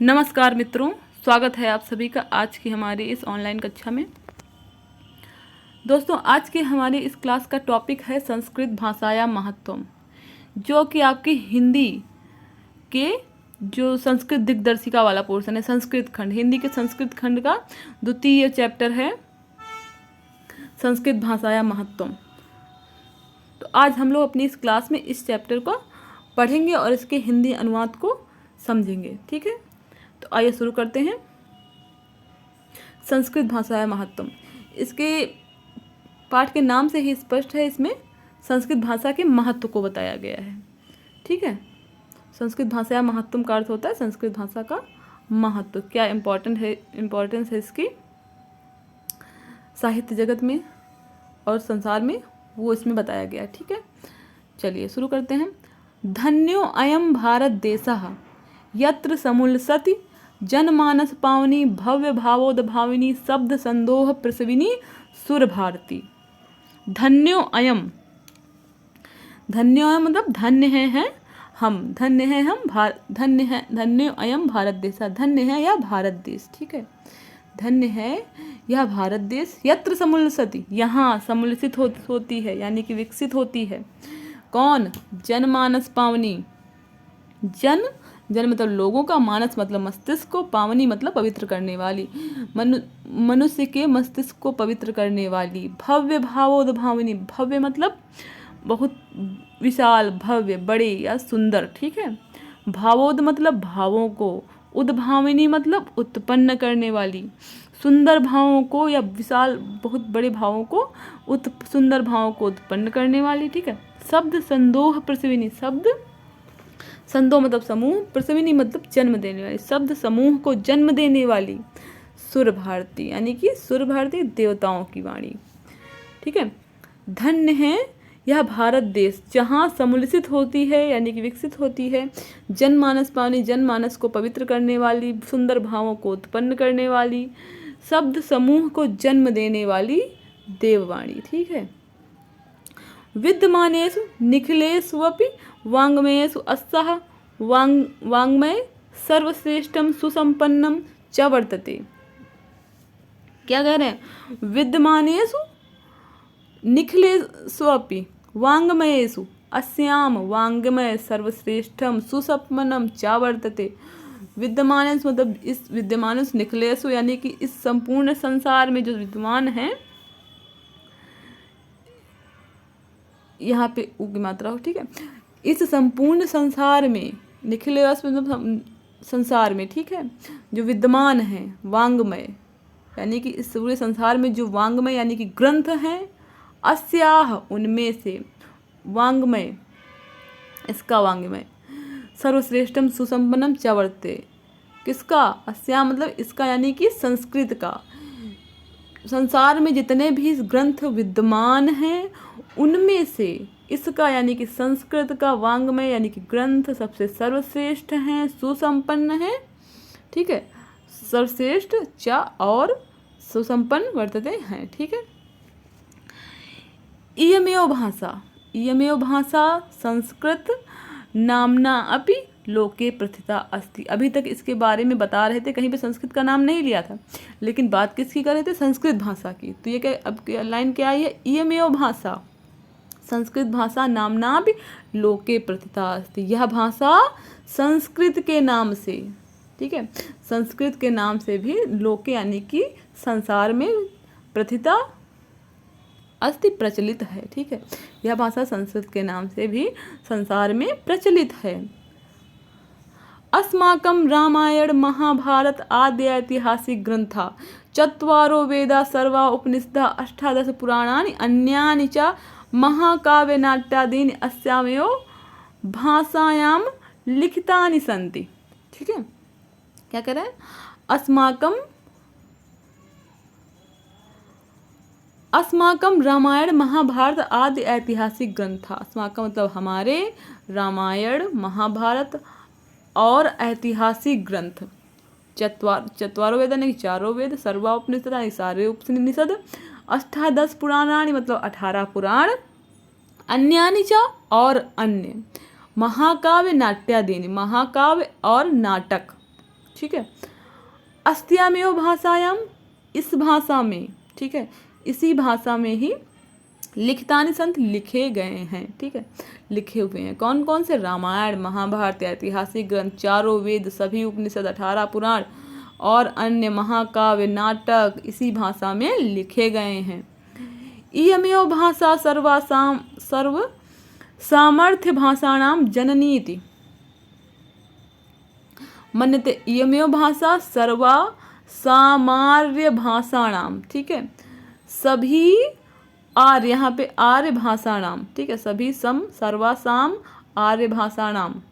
नमस्कार मित्रों, स्वागत है आप सभी का आज की हमारी इस ऑनलाइन कक्षा में। दोस्तों, आज की हमारी इस क्लास का टॉपिक है संस्कृत भाषाया महत्वम, जो कि आपकी हिंदी के जो संस्कृत दिग्दर्शिका वाला पोर्शन है, संस्कृत खंड, हिंदी के संस्कृत खंड का द्वितीय चैप्टर है संस्कृत भाषाया महत्वम। तो आज हम लोग अपनी इस क्लास में इस चैप्टर को पढ़ेंगे और इसके हिंदी अनुवाद को समझेंगे। ठीक है, तो आइए शुरू करते हैं। संस्कृत भाषा है महत्वम, इसके पाठ के नाम से ही स्पष्ट है, इसमें संस्कृत भाषा के महत्व को बताया गया है। ठीक है, संस्कृत भाषा या महत्वम का अर्थ होता है संस्कृत भाषा का महत्व, क्या इम्पोर्टेंस है इसकी साहित्य जगत में और संसार में, वो इसमें बताया गया है। ठीक है, चलिए शुरू करते हैं। धन्यो अयम भारत देशः यत्र समुल्सति जनमानस पावनी भव्य भावोद भाविनी शब्द संदोह प्रसविनी सुर भारती। धन्यो अयम, धन्यो मतलब धन्य हैं हम, धन्य हैं हम, धन्य है, धन्यो अयम भारत देश, धन्य है यह भारत देश। ठीक है, धन्य है यह भारत देश, यत्र समुल्सति, यहाँ समुल्सित होती है यानी कि विकसित होती है। कौन? जनमानस पावनी, जन मतलब लोगों का, मानस मतलब मस्तिष्क को, पावनी मतलब पवित्र करने वाली, मनुष्य के मस्तिष्क को पवित्र करने वाली। भव्य भावोद भाविनी, भव्य मतलब बहुत विशाल, भव्य, बड़े या सुंदर। ठीक है, भावोद मतलब भावों को, उद्भाविनी मतलब उत्पन्न करने वाली, सुंदर भावों को या विशाल बहुत बड़े भावों को, सुंदर भावों को उत्पन्न करने वाली। ठीक है, शब्द संदोह प्रसविनी, शब्द संदोह मतलब समूह, प्रसविनी मतलब जन्म देने वाली, शब्द समूह को जन्म देने वाली। सुर भारती यानी कि सुर भारती देवताओं की वाणी। ठीक है, धन्य है यह भारत देश जहाँ समुल्लित होती है यानी कि विकसित होती है, जनमानस पावनी, जनमानस को पवित्र करने वाली, सुंदर भावों को उत्पन्न करने वाली, शब्द समूह को जन्म देने वाली देववाणी। ठीक है, विद्यमानेषु निखिलेष्वपि वाङ्मयेषु अस्सः वाङ्मय सर्वश्रेष्ठम सुसंपन्नम च वर्तते। क्या कह रहे हैं? विद्यमानेषु निखिलेष्वपि वाङ्मयेषु अस्याम वाङ्मय सर्वश्रेष्ठम सुसंपन्नम च वर्तते। विद्यमानेषु मतलब इस विद्यमानेषु, निखिलेषु यानी कि इस संपूर्ण संसार में जो विद्यमान है, यहाँ पे ऊ की मात्रा हो। ठीक है, इस संपूर्ण संसार में, निखिलेश मतलब संसार में, ठीक है, जो विद्यमान है, वाङ्मय यानी कि इस पूरे संसार में जो वाङ्मय यानी कि ग्रंथ हैं, अस्याह उनमें से, वाङ्मय इसका वाङ्मय, सर्वश्रेष्ठम सुसंपन्नम च वर्तते, किसका? अस्या मतलब इसका यानी कि संस्कृत का, संसार में जितने भी ग्रंथ विद्यमान हैं उनमें से इसका यानी कि संस्कृत का वाङ्मय यानी कि ग्रंथ सबसे सर्वश्रेष्ठ हैं, सुसंपन्न हैं। ठीक है, सर्वश्रेष्ठ च और सुसंपन्न वर्तते हैं। ठीक है, इयमेव भाषा संस्कृत नामना अपि लोके प्रथिता अस्ति। अभी तक इसके बारे में बता रहे थे, कहीं पे संस्कृत का नाम नहीं लिया था, लेकिन बात किसकी कर रहे थे? संस्कृत भाषा की। तो ये क्या, अब लाइन क्या आई है? इयमेव भाषा संस्कृत भाषा नामना भी लोके प्रथिता अस्ति, यह भाषा संस्कृत के नाम से, ठीक है, संस्कृत के नाम से भी लोके यानी कि संसार में, प्रथिता अस्ति प्रचलित है। ठीक है, यह भाषा संस्कृत के नाम से भी संसार में प्रचलित है। अस्माकं रामायण महाभारत आदि ऐतिहासिक ग्रंथा, चत्वारो वेदा सर्वा उपनिषदा, अष्टादश पुराणानि अन्यानि च महाकाव्य नाट्यादीनि अस्यामेव भाषायां लिखितानि सन्ति। ठीक है, क्या कह रहे हैं? अस्माकं रामायण महाभारत आदि ऐतिहासिक ग्रंथ, अस्माकं मतलब हमारे, रामायण महाभारत और ऐतिहासिक ग्रंथ, चत्वारो वेद यानी चारों वेद, सर्वा उपनिषद यानी सारे उपनिषद, अष्टादश पुराणानि मतलब 18 पुराण, अन्यानि च और अन्य, महाकाव्य नाट्यादीनि महाकाव्य और नाटक, ठीक है। अस्त्यामेव भाषायाम, इस भाषा में, ठीक है, इसी भाषा में ही लिखितानि संत, लिखे गए हैं, ठीक है, लिखे हुए हैं। कौन कौन से? रामायण, महाभारत, ऐतिहासिक ग्रंथ, चारों वेद, सभी उपनिषद, 18 पुराण और अन्य महाकाव्य, नाटक इसी भाषा में लिखे गए हैं। इयमेव भाषा सर्वासाम सर्व सामर्थ्य भाषाणाम जननीति मन्यते। इयमेव भाषा सर्वा सामार्य भाषाणाम, ठीक है, सभी आर्य, यहाँ पे आर्य भाषाणाम, ठीक है, सभी सर्वासाम आर्य भाषाणाम,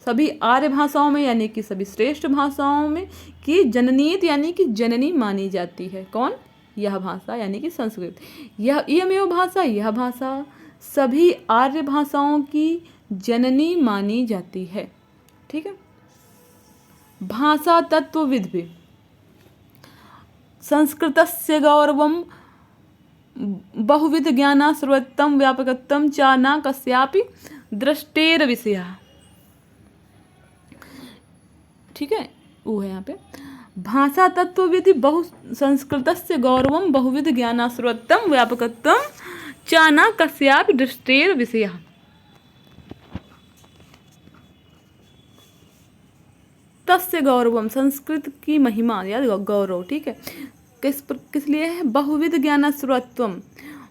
सभी आर्य भाषाओं में यानी कि सभी श्रेष्ठ भाषाओं में की जननीत यानी कि जननी मानी जाती है। कौन? यह भाषा यानी कि संस्कृत। यह इयमेव भाषा, यह भाषा सभी आर्य भाषाओं की जननी मानी जाती है, ठीक है। भाषा तत्वविद भी संस्कृतस्य गौरवं बहुविध ज्ञानाश्रवत्वं व्यापकत्वं च न कस्यापि दृष्टेर विषयः, ठीक है, वो है यहाँ पे भाषा तत्वविधि बहु संस्कृतस्य गौरवं बहुविध ज्ञानाश्रवत्वं व्यापकत्वं च न कस्यापि दृष्टेर विषयः। तस्य गौरवम, संस्कृत की महिमा या गौरव, ठीक है, किस लिए है? बहुविध ज्ञानाश्रयत्वम,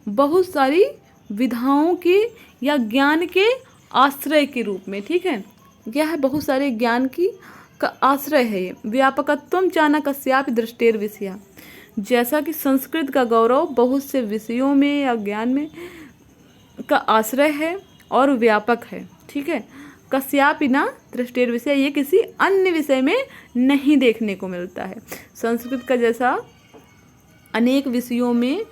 बहुत सारी विधाओं के या ज्ञान के आश्रय के रूप में, ठीक है, क्या है? बहुत सारे ज्ञान की का आश्रय है ये। व्यापकत्वम चाना कस्यापि दृष्टेर विषया, जैसा कि संस्कृत का गौरव बहुत से विषयों में या ज्ञान में का आश्रय है और व्यापक है, ठीक है। कस्यापि ना दृष्टेर विषय, ये किसी अन्य विषय में नहीं देखने को मिलता है। संस्कृत का जैसा अनेक विषयों में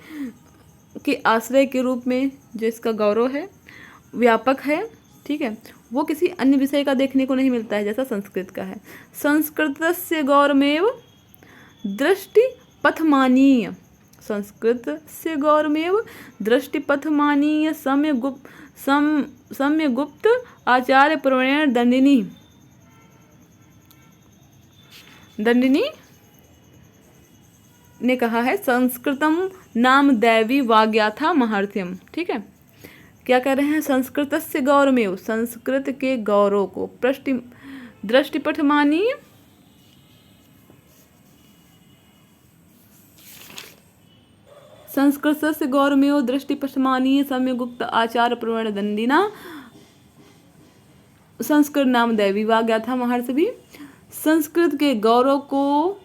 के आश्रय के रूप में जो इसका गौरव है, व्यापक है, ठीक है, वो किसी अन्य विषय का देखने को नहीं मिलता है जैसा संस्कृत का है। संस्कृतस्य गौरमेव दृष्टिपथमानीय, संस्कृतस्य गौरमेव दृष्टिपथमानीय सम्यगुप्त आचार्य प्रवणेन दंडिनी ने कहा है, संस्कृतम नाम दैवी वाग्याथा महर्त्यम, ठीक है। क्या कह रहे हैं? संस्कृतस्य गौरमेव, संस्कृत के गौरव को दृष्टिपथमानीय संस्कृतस्य गौरमेव दृष्टिपथमानीय सम्यगुप्त आचार्य प्रवण दंडिना, संस्कृत नाम दैवी वाग्याथा महर्षि भी, संस्कृत के गौरव को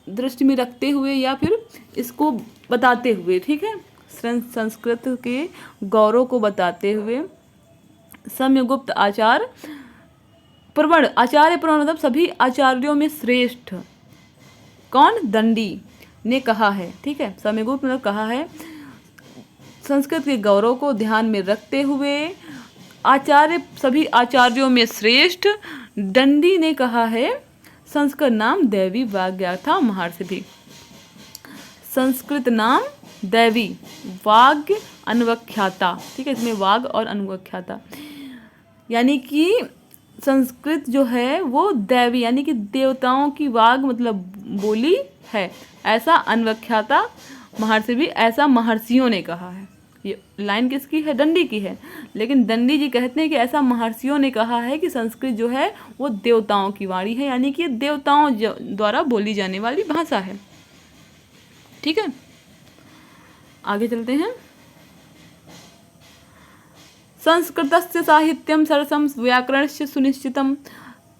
दृष्टि में रखते हुए या फिर इसको बताते हुए, ठीक है, संस्कृत के गौरव को बताते हुए सम्यगुप्त आचार्य प्रवण, आचार्य प्रवण मतलब सभी आचार्यों में श्रेष्ठ, कौन? दंडी ने कहा है, ठीक है, सम्यगुप्त मतलब कहा है, संस्कृत के गौरव को ध्यान में रखते हुए आचार्य, सभी आचार्यों में श्रेष्ठ दंडी ने कहा है, संस्कृत नाम दैवी वाग्याथा महर्षि भी, संस्कृत नाम दैवी, वाग्य अनुव्याख्याता, ठीक है, इसमें वाग और अनुव्याख्याता, यानी कि संस्कृत जो है वो दैवी यानी कि देवताओं की वाग मतलब बोली है, ऐसा अनुव्याख्याता महर्षि भी, ऐसा महर्षियों ने कहा है। ये लाइन किसकी है? दंडी की है, लेकिन दंडी जी कहते हैं कि ऐसा महर्षियों ने कहा है कि संस्कृत जो है वो देवताओं की वाणी है, यानी कि देवताओं द्वारा बोली जाने वाली भाषा है, ठीक है। आगे चलते हैं। संस्कृतस्य साहित्यम सरसम व्याकरणस्य सुनिश्चितम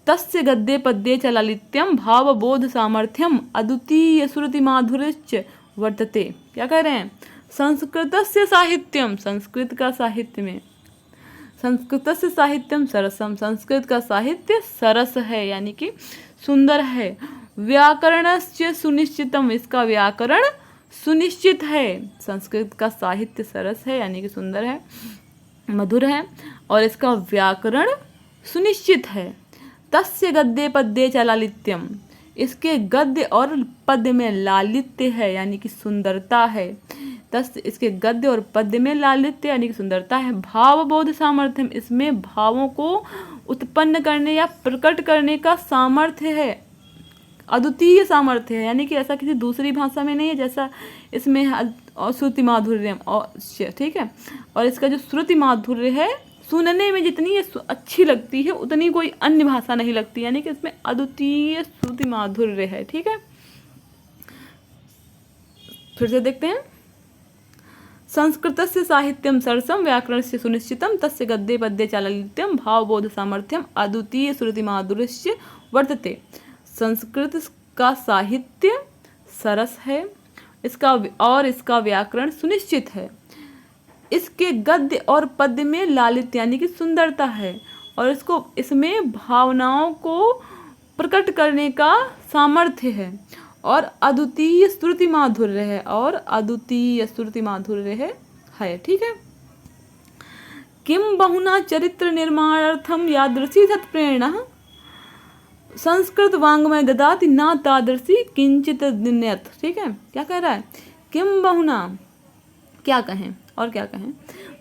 तस्य गद्ये पद्ये च लालित्यम भावबोध सामर्थ्यम अद्वितीय श्रुति माधुर्यश्च वर्तते। क्या कह रहे हैं? संस्कृतस्य साहित्यम, संस्कृत का साहित्य में, संस्कृतस्य साहित्यम सरसम, संस्कृत का साहित्य सरस है यानी कि सुंदर है। व्याकरणस्य सुनिश्चितम, इसका व्याकरण सुनिश्चित है। संस्कृत का साहित्य सरस है यानी कि सुंदर है, मधुर है, और इसका व्याकरण सुनिश्चित है। तस्य गद्ये पद्ये च लालित्यम, इसके गद्य और पद्य में लालित्य है यानी कि सुंदरता है। तस्य, इसके गद्य और पद्य में लालित्य यानी कि सुंदरता है। भावबोध सामर्थ्यम, इसमें भावों को उत्पन्न करने या प्रकट करने का सामर्थ्य है, अद्वितीय सामर्थ्य है, यानी कि ऐसा किसी दूसरी भाषा में नहीं है जैसा इसमें और श्रुति माधुर्य और, ठीक है। और इसका जो श्रुति माधुर्य है, सुनने में जितनी ये अच्छी लगती है उतनी कोई अन्य भाषा नहीं लगती, यानी कि इसमें अद्वितीय श्रुति माधुर्य है, ठीक है। फिर से देखते हैं। संस्कृतस्य साहित्यम सरसम व्याकरणस्य सुनिश्चितम तस्य गद्ये पद्ये चाललित्यम भावबोध सामर्थ्यम अद्वितीय श्रुति माधुर्यस्य वर्तते। संस्कृत का साहित्य सरस है, इसका व्याकरण सुनिश्चित है, इसके गद्य और पद्य में लालित्य यानी कि सुंदरता है, और इसमें भावनाओं को प्रकट करने का सामर्थ्य है, और अद्वितीय श्रुति माधुर्य है, है, ठीक है। किम बहुना चरित्र निर्माणार्थम यादृशी सत्प्रेरणा संस्कृत वाङ्मय ददाति न तादृशी किंचित दिन्यत, ठीक है। क्या कह रहा है? किम बहुना, क्या कहें और क्या कहें,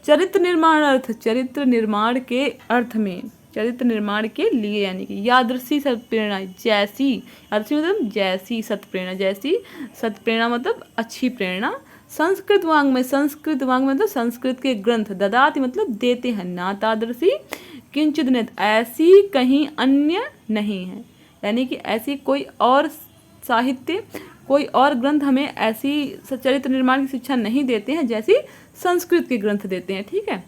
चरित्र निर्माणार्थ, चरित्र निर्माण के अर्थ में, चरित्र निर्माण के लिए, यानी कि यादृशी सत्प्रेरणा, जैसी, यादृशी मतलब जैसी, सत्प्रेरणा जैसी, सत्प्रेरणा मतलब अच्छी प्रेरणा। संस्कृत वाङ्मय मतलब संस्कृत के ग्रंथ, ददाति मतलब देते हैं, ना तादृशी किंचित नित, ऐसी कहीं अन्य नहीं है, यानी कि ऐसी कोई और साहित्य, कोई और ग्रंथ हमें ऐसी चरित्र निर्माण की शिक्षा नहीं देते हैं जैसी संस्कृत के ग्रंथ देते हैं, ठीक है।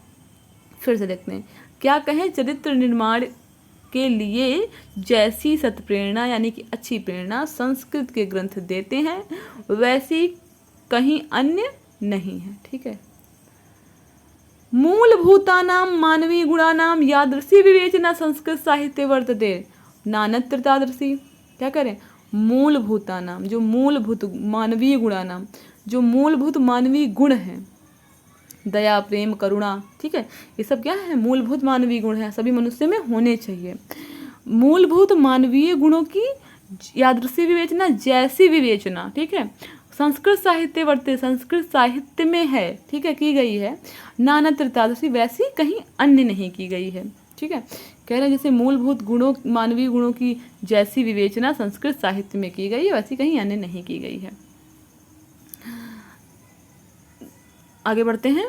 फिर से देखते हैं। क्या कहें? चरित्र निर्माण के लिए जैसी सत्प्रेरणा यानी कि अच्छी प्रेरणा संस्कृत के ग्रंथ देते हैं वैसी कहीं अन्य नहीं है, ठीक है। मूलभूतानां मानवीय गुणानां यादृशी विवेचना संस्कृत साहित्य वर्तते नानत्र तादृशी। क्या करें? मूलभूतानां, जो मूलभूत मानवीय गुणानां, जो मूलभूत मानवीय गुण हैं, दया, प्रेम, करुणा, ठीक है, ये सब क्या है? मूलभूत मानवीय गुण है, सभी मनुष्य में होने चाहिए। मूलभूत मानवीय गुणों की यादृशी विवेचना, जैसी विवेचना, ठीक है, संस्कृत साहित्य वर्ते, संस्कृत साहित्य में है, ठीक है, की गई है। नानत्र तादृशी, वैसी कहीं अन्य नहीं की गई है, ठीक है। कह रहे हैं जैसे मूलभूत गुणों, मानवीय गुणों की जैसी विवेचना संस्कृत साहित्य में की गई है वैसी कहीं अन्य नहीं की गई है। आगे बढ़ते हैं।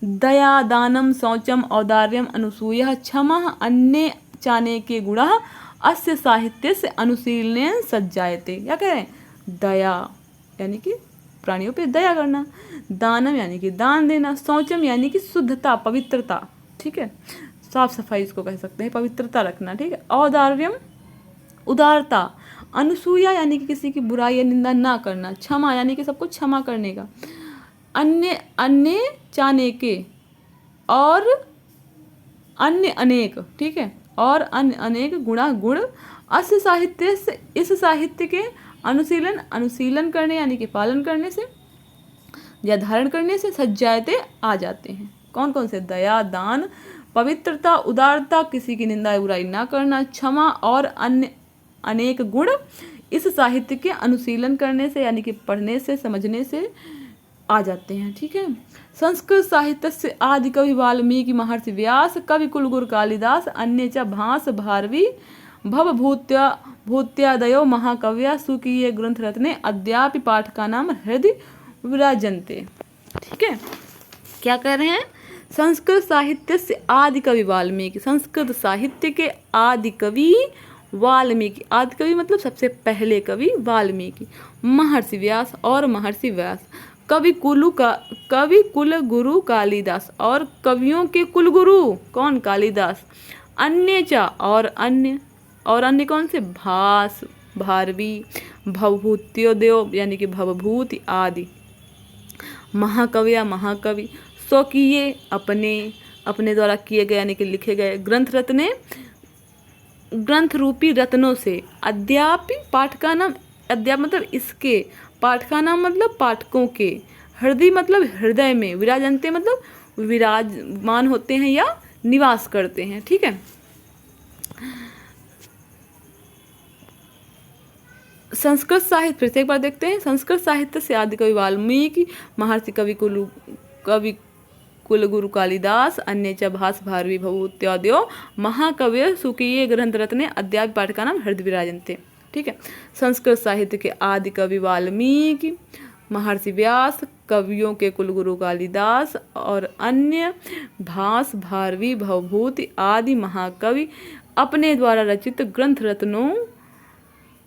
दया, दानम, शौचम, औदार्यम, अनुसूया, क्षमा, अन्य चाने के गुणा अस्य साहित्य से अनुशीलनेन सज्जायते। क्या कह रहे हैं? दया यानी कि प्राणियों पे दया करना, दानम यानी कि दान देना, शौचम यानी कि शुद्धता, पवित्रता, ठीक है, साफ सफाई इसको कह सकते हैं, पवित्रता रखना, ठीक है। औदार्यम उदारता, अनुसूया यानी कि किसी की बुराई या निंदा ना करना, क्षमा यानी कि सबको क्षमा करने का, अन्य चाने के, और अन्य अनेक, ठीक है, और अन्य अनेक गुण अस साहित्य से, इस साहित्य के अनुशीलन करने यानी कि पालन करने से या धारण करने से सज्जायते आ जाते हैं। कौन कौन से? दया, दान, पवित्रता, उदारता, किसी की निंदा या बुराई ना करना, क्षमा और अन्य अनेक गुण इस साहित्य के अनुशीलन करने से यानी कि पढ़ने से, समझने से आ जाते हैं, ठीक है। संस्कृत साहित्य से आदि कवि वाल्मीकि, महर्षि व्यास, कवि कुलगुरु कालिदास, अन्य च भास, भारवी, भव भूत्यादयो महाकव्या सुकीय ग्रंथ रत्ने अद्यापि पाठकानां हृदय विराजन्ते, ठीक है। क्या कह रहे हैं? संस्कृत साहित्य से आदि कवि वाल्मीकि, संस्कृत साहित्य के आदि कवि वाल्मीकि, आदि कवि मतलब सबसे पहले कवि वाल्मीकि, महर्षि व्यास और महर्षि व्यास, कवि कुलगुरु कालिदास और कवियों के कुलगुरु कौन? कालिदास, अन्य चा और अन्य कौन से? भास, भारवी, भवभूत्योदय यानी कि भवभूति आदि, महाकव्या महाकवि, स्वकीय अपने द्वारा किए गए यानी कि लिखे गए, ग्रंथ रत्ने ग्रंथ रूपी रत्नों से, अद्यापि पाठकानाम, अद्याप मतलब इसके, पाठकानाम मतलब पाठकों के, हृदय मतलब हृदय में, विराजन्ते मतलब विराजमान होते हैं या निवास करते हैं, ठीक है। संस्कृत साहित्य फिर से एक बार देखते हैं। संस्कृत साहित्य से आदि कवि वाल्मीकि, महर्षि कवि कुलगुरु कालिदास अन्य च भास भारवी भवूत्यादयो महाकवय सुकीय ग्रंथ रत्ने अद्यापि पाठका नाम हृदय विराजन्ते। ठीक है। संस्कृत साहित्य के आदि कवि वाल्मीकि, महर्षि व्यास, कवियों के कुलगुरु कालिदास और अन्य भास भारवी भवभूति आदि महाकवि अपने द्वारा रचित ग्रंथ रत्नों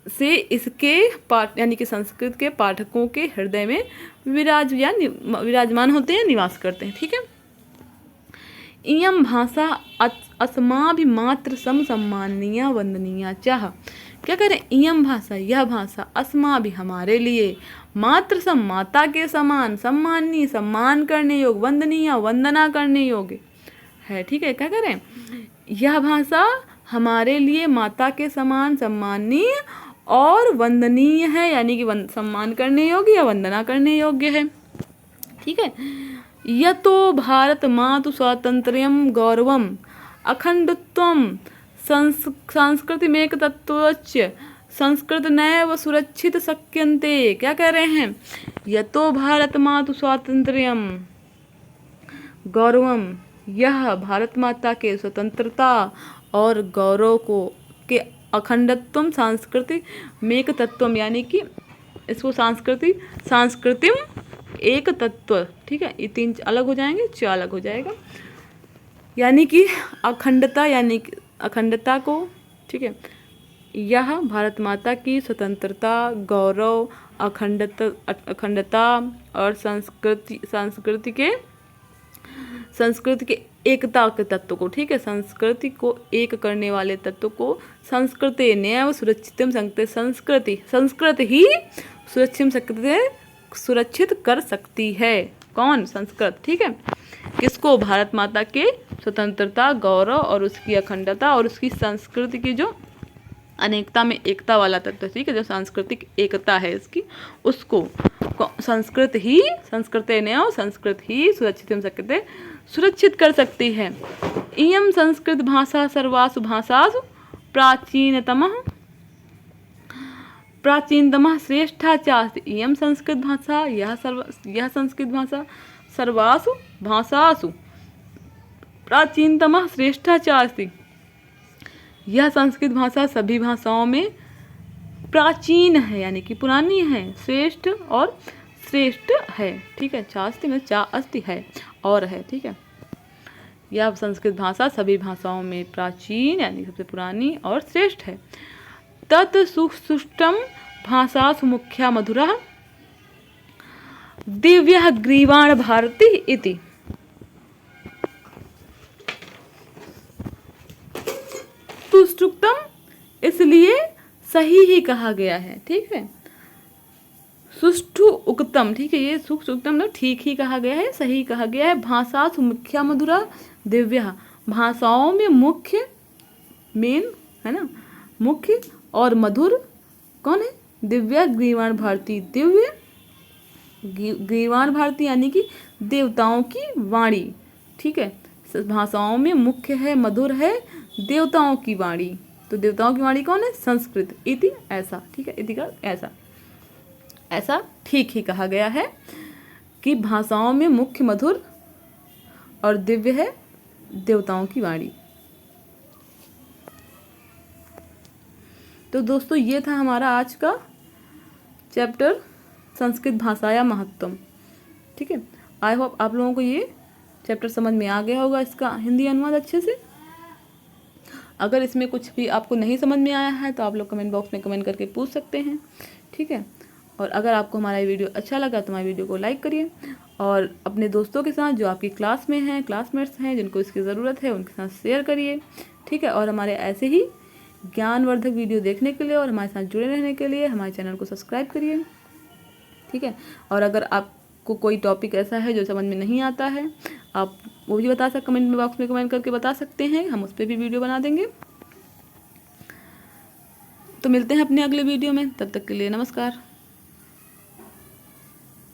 से इसके पाठ यानी कि संस्कृत के पाठकों के हृदय में विराजमान होते हैं, निवास करते हैं। ठीक है। इयं भाषा अस्माभिमात्र समसम्मानीया वंदनीया चाह। क्या करें? इयं भाषा, यह भाषा अस्माभि हमारे लिए, मात्र सम माता के समान, सम्मानीय सम्मान करने योग्य, वंदनीय वंदना करने योग्य है। ठीक है। क्या करें? यह भाषा हमारे लिए माता के समान सम्मानीय और वंदनीय है, यानी कि सम्मान करने योग्य या वंदना करने योग्य है। ठीक है। यतो भारत मातु स्वातंत्र्यम गौरवम अखंडत्वम सांस्कृतिमेक तत्वच संस्कृत नैव सुरक्षित शक्यन्ते। क्या कह रहे हैं? यतो भारत मातु स्वातंत्र्यम गौरवम, यह भारत माता के स्वतंत्रता और गौरव को के अखंडत्वम सांस्कृतिक मेक तत्वम, यानी कि इसको सांस्कृतिम एक तत्व। ठीक है। ये तीन अलग हो जाएंगे, चार अलग हो जाएगा, यानी कि अखंडता, यानी कि अखंडता को। ठीक है। यह भारत माता की स्वतंत्रता, गौरव, अखंडता और संस्कृति के एकता के तत्व को। ठीक है। संस्कृति को एक करने वाले तत्व को संस्कृते नैव सुरक्षितम संस्कृति, संस्कृति ही सुरक्षित कर सकती है। कौन? संस्कृत। ठीक है। किसको? भारत माता के स्वतंत्रता, गौरव और उसकी अखंडता और उसकी संस्कृति की जो अनेकता में एकता वाला तत्व। ठीक है। जो सांस्कृतिक एकता है इसकी, उसको संस्कृत ही सुरक्षित कर सकती है। इयं संस्कृत भाषा सर्वासु भाषासु प्राचीनतमः श्रेष्ठा चास्ति। इयं संस्कृत भाषा, यह संस्कृत भाषा सर्वासु भाषासु प्राचीनतमः श्रेष्ठा चास्ति। यह संस्कृत भाषा सभी भाषाओं में प्राचीन है, यानी कि पुरानी है, श्रेष्ठ और श्रेष्ठ है। ठीक है। चास्ति में चा अस्ति है और है। ठीक है। यह संस्कृत भाषा सभी भाषाओं में प्राचीन, यानी सबसे पुरानी और श्रेष्ठ है। तत् सुष्टम भाषासु मुख्या मधुरः दिव्यः ग्रीवाण भारती इति। सुष्टुक्तम इसलिए सही ही कहा गया है। ठीक है। सुष्ठु उक्तम। ठीक है। ये सुष्टुक्तम मतलब ठीक ही कहा गया है, सही कहा गया है। भाषासु मुख्या मधुरा दिव्य, भाषाओं में मुख्य, मेन है ना, मुख्य और मधुर कौन है? दिव्य ग्रीवाण भारती। दिव्य ग्रीवाण भारती यानी कि देवताओं की वाणी। ठीक है। भाषाओं में मुख्य है, मधुर है, देवताओं की वाणी। तो देवताओं की वाणी कौन है? संस्कृत। इति ऐसा। ठीक है। इति का ऐसा ठीक ही कहा गया है कि भाषाओं में मुख्य, मधुर और दिव्य है देवताओं की वाणी। तो दोस्तों ये था हमारा आज का चैप्टर संस्कृत भाषाया महत्वम। ठीक है। आई होप आप लोगों को ये चैप्टर समझ में आ गया होगा, इसका हिंदी अनुवाद अच्छे से। अगर इसमें कुछ भी आपको नहीं समझ में आया है तो आप लोग कमेंट बॉक्स में कमेंट करके पूछ सकते हैं। ठीक है। और अगर आपको हमारा ये वीडियो अच्छा लगा तो हमारे वीडियो को लाइक करिए और अपने दोस्तों के साथ जो आपकी क्लास में हैं, क्लासमेट्स हैं, जिनको इसकी ज़रूरत है, उनके साथ शेयर करिए। ठीक है। और हमारे ऐसे ही ज्ञानवर्धक वीडियो देखने के लिए और हमारे साथ जुड़े रहने के लिए हमारे चैनल को सब्सक्राइब करिए। ठीक है। और अगर आपको कोई टॉपिक ऐसा है जो समझ में नहीं आता है, आप वो भी बता सकते, कमेंट बॉक्स में कमेंट करके बता सकते हैं, हम उस पर भी वीडियो बना देंगे। तो मिलते हैं अपने अगले वीडियो में, तब तक के लिए नमस्कार।